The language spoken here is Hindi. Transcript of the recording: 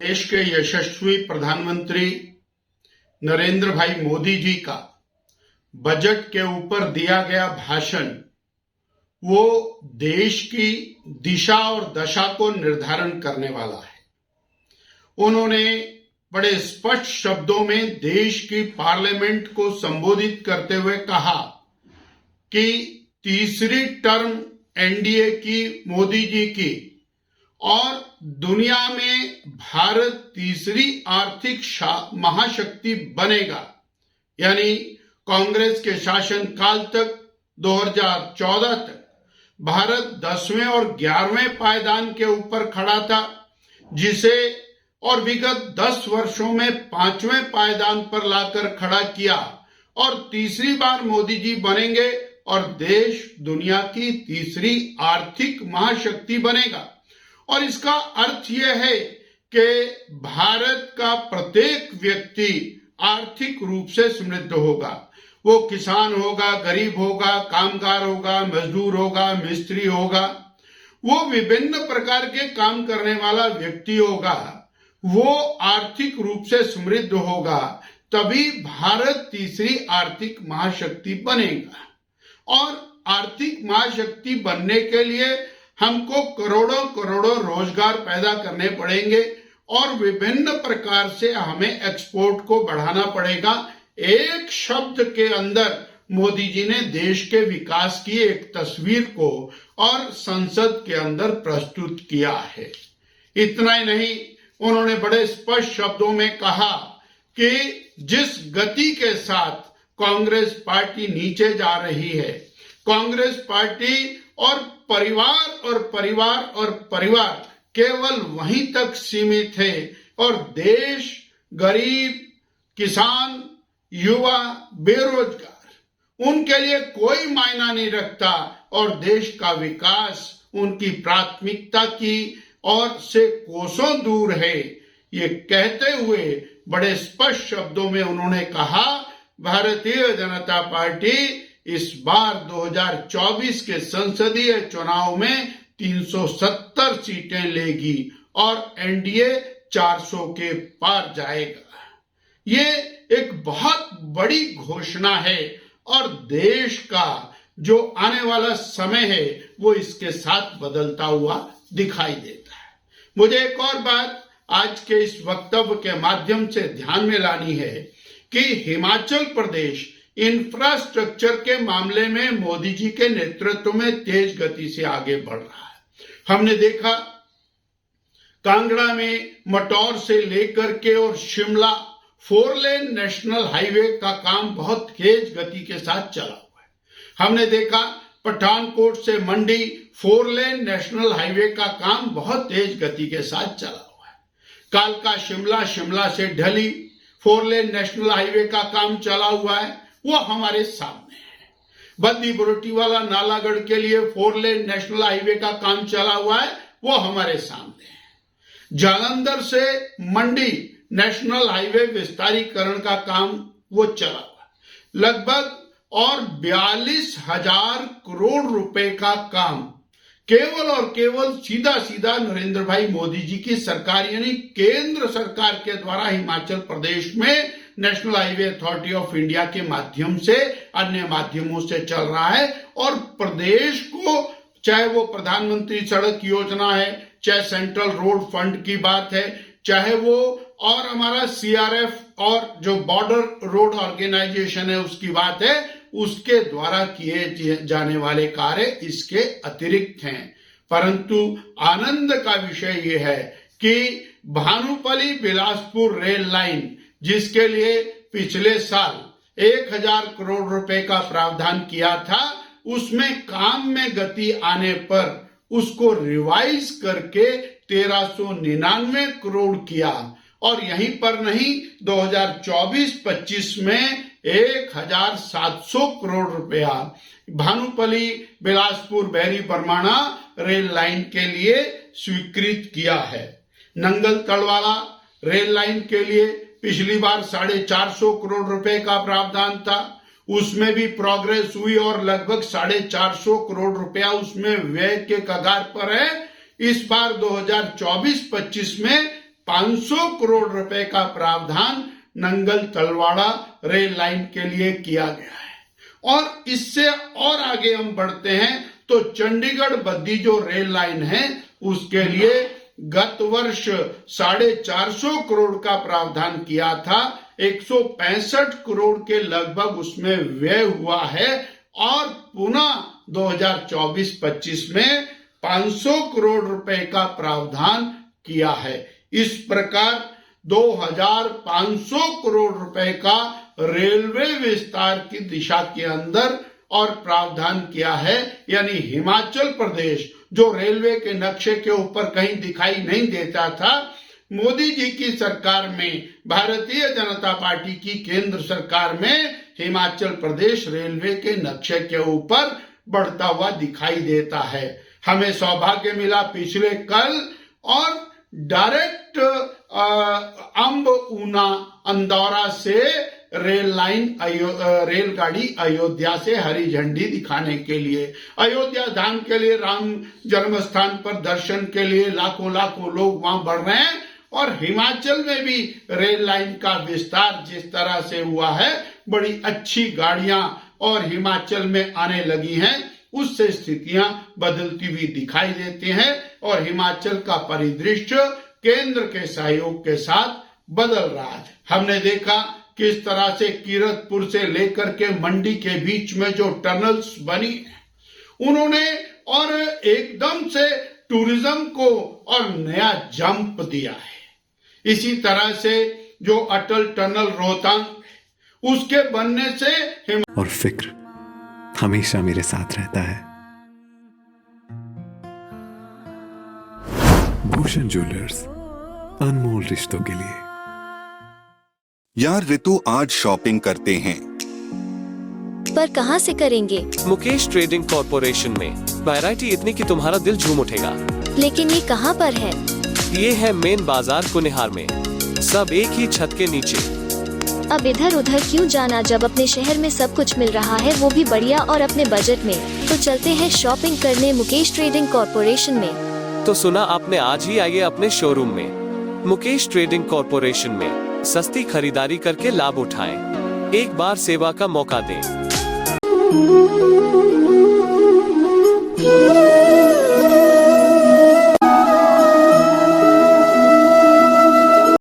देश के यशस्वी प्रधानमंत्री नरेंद्र भाई मोदी जी का बजट के ऊपर दिया गया भाषण वो देश की दिशा और दशा को निर्धारण करने वाला है। उन्होंने बड़े स्पष्ट शब्दों में देश की पार्लियामेंट को संबोधित करते हुए कहा कि तीसरी टर्म एनडीए की, मोदी जी की, और दुनिया में भारत तीसरी आर्थिक महाशक्ति बनेगा। यानी कांग्रेस के शासन काल तक 2014 तक भारत 10वें और 11वें पायदान के ऊपर खड़ा था, जिसे और विगत 10 वर्षों में 5वें पायदान पर लाकर खड़ा किया और तीसरी बार मोदी जी बनेंगे और देश दुनिया की तीसरी आर्थिक महाशक्ति बनेगा। और इसका अर्थ यह है कि भारत का प्रत्येक व्यक्ति आर्थिक रूप से समृद्ध होगा। वो किसान होगा, गरीब होगा, कामगार होगा, मजदूर होगा, मिस्त्री होगा, वो विभिन्न प्रकार के काम करने वाला व्यक्ति होगा, वो आर्थिक रूप से समृद्ध होगा, तभी भारत तीसरी आर्थिक महाशक्ति बनेगा। और आर्थिक महाशक्ति बनने के लिए हमको करोड़ों करोड़ों रोजगार पैदा करने पड़ेंगे और विभिन्न प्रकार से हमें एक्सपोर्ट को बढ़ाना पड़ेगा। एक शब्द के अंदर मोदी जी ने देश के विकास की एक तस्वीर को और संसद के अंदर प्रस्तुत किया है। इतना ही नहीं, उन्होंने बड़े स्पष्ट शब्दों में कहा कि जिस गति के साथ कांग्रेस पार्टी नीचे जा रही है, कांग्रेस पार्टी और परिवार केवल वहीं तक सीमित है और देश, गरीब, किसान, युवा, बेरोजगार, उनके लिए कोई मायना नहीं रखता और देश का विकास उनकी प्राथमिकता की और से कोसों दूर है। ये कहते हुए बड़े स्पष्ट शब्दों में उन्होंने कहा, भारतीय जनता पार्टी इस बार 2024 के संसदीय चुनाव में 370 सीटें लेगी और एनडीए 400 के पार जाएगा। ये एक बहुत बड़ी घोषणा है और देश का जो आने वाला समय है वो इसके साथ बदलता हुआ दिखाई देता है। मुझे एक और बात आज के इस वक्तव्य के माध्यम से ध्यान में लानी है कि हिमाचल प्रदेश इंफ्रास्ट्रक्चर के मामले में मोदी जी के नेतृत्व में तेज गति से आगे बढ़ रहा है। हमने देखा कांगड़ा में मटौर से लेकर के और शिमला 4 लेन नेशनल हाईवे का काम बहुत तेज गति के साथ चला हुआ है। हमने देखा पठानकोट से मंडी 4 लेन नेशनल हाईवे का काम बहुत तेज गति के साथ चला हुआ है। कालका शिमला, शिमला से ढली 4 लेन नेशनल हाईवे का काम चला हुआ है, वो हमारे सामने है। बद्दी बुरोटीवाला नालागढ़ के लिए 4 लेन नेशनल हाईवे का काम चला हुआ है, वो हमारे सामने है। जालंधर से मंडी नेशनल हाईवे विस्तारीकरण का काम वो चला हुआ है। लगभग और 42,000 करोड़ रुपए का काम केवल और केवल सीधा सीधा नरेंद्र भाई मोदी जी की सरकार यानी केंद्र सरकार के द्वारा हिमाचल प्रदेश में national highway authority of India के माध्यम से, अन्य माध्यमों से चल रहा है। और प्रदेश को, चाहे वो प्रधानमंत्री सड़क योजना है, चाहे सेंट्रल रोड फंड की बात है, चाहे वो और हमारा सीआरएफ और जो बॉर्डर रोड ऑर्गेनाइजेशन है उसकी बात है, उसके द्वारा किए जाने वाले कार्य इसके अतिरिक्त हैं। परंतु आनंद का विषय यह है कि भानुपल्ली बिलासपुर रेल लाइन, जिसके लिए पिछले साल 1,000 करोड़ रुपए का प्रावधान किया था, उसमें काम में गति आने पर उसको रिवाइज करके 1399 करोड़ किया और यहीं पर नहीं, 2024-25 में 1,700 करोड़ रुपया भानुपल्ली बिलासपुर बहरी बरमाणा रेल लाइन के लिए स्वीकृत किया है। नंगल तलवाड़ा रेल लाइन के लिए पिछली बार 450 करोड़ रुपए का प्रावधान था, उसमें भी प्रोग्रेस हुई और लगभग 450 करोड़ रुपया उसमें व्यय के कगार पर है। इस बार 2024-25 में 500 करोड़ रुपए का प्रावधान नंगल तलवाड़ा रेल लाइन के लिए किया गया है। और इससे और आगे हम बढ़ते हैं तो चंडीगढ़ बद्दी जो रेल लाइन है उसके लिए गत वर्ष 450 करोड़ का प्रावधान किया था। 165 करोड़ के लगभग उसमें व्यय हुआ है और पुनः 2024-25 में 500 करोड़ रुपए का प्रावधान किया है। इस प्रकार 2500 करोड़ रुपए का रेलवे विस्तार की दिशा के अंदर और प्रावधान किया है। यानी हिमाचल प्रदेश जो रेलवे के नक्शे के ऊपर कहीं दिखाई नहीं देता था, मोदी जी की सरकार में, भारतीय जनता पार्टी की केंद्र सरकार में हिमाचल प्रदेश रेलवे के नक्शे के ऊपर बढ़ता हुआ दिखाई देता है। हमें सौभाग्य मिला पिछले कल और डायरेक्ट अंब ऊना अंदौरा से रेलगाड़ी अयोध्या से हरी झंडी दिखाने के लिए, अयोध्या धाम के लिए, राम जन्म स्थान पर दर्शन के लिए लाखों लाखों लोग वहां बढ़ रहे हैं। और हिमाचल में भी रेल लाइन का विस्तार जिस तरह से हुआ है, बड़ी अच्छी गाड़ियां और हिमाचल में आने लगी हैं, उससे स्थितियां बदलती हुई दिखाई देती हैं और हिमाचल का परिदृश्य केंद्र के सहयोग के साथ बदल रहा है। हमने देखा किस तरह से कीरतपुर से लेकर के मंडी के बीच में जो टनल्स बनी है उन्होंने और एकदम से टूरिज्म को और नया जंप दिया है। इसी तरह से जो अटल टनल रोहतांग उसके बनने से और फिक्र हमेशा मेरे साथ रहता है। भूषण ज्वेलर्स, अनमोल रिश्तों के लिए। यार रितु, आज शॉपिंग करते हैं। पर कहां से करेंगे? मुकेश ट्रेडिंग कॉर्पोरेशन में वैरायटी इतनी कि तुम्हारा दिल झूम उठेगा। लेकिन ये कहां पर है? ये है मेन बाजार कुनिहार में, सब एक ही छत के नीचे। अब इधर उधर क्यों जाना जब अपने शहर में सब कुछ मिल रहा है, वो भी बढ़िया और अपने बजट में। तो चलते हैं शॉपिंग करने मुकेश ट्रेडिंग कॉर्पोरेशन में। तो सुना आपने, आज ही आइए अपने शोरूम में। मुकेश ट्रेडिंग कॉर्पोरेशन में सस्ती खरीदारी करके लाभ उठाएं। एक बार सेवा का मौका दें।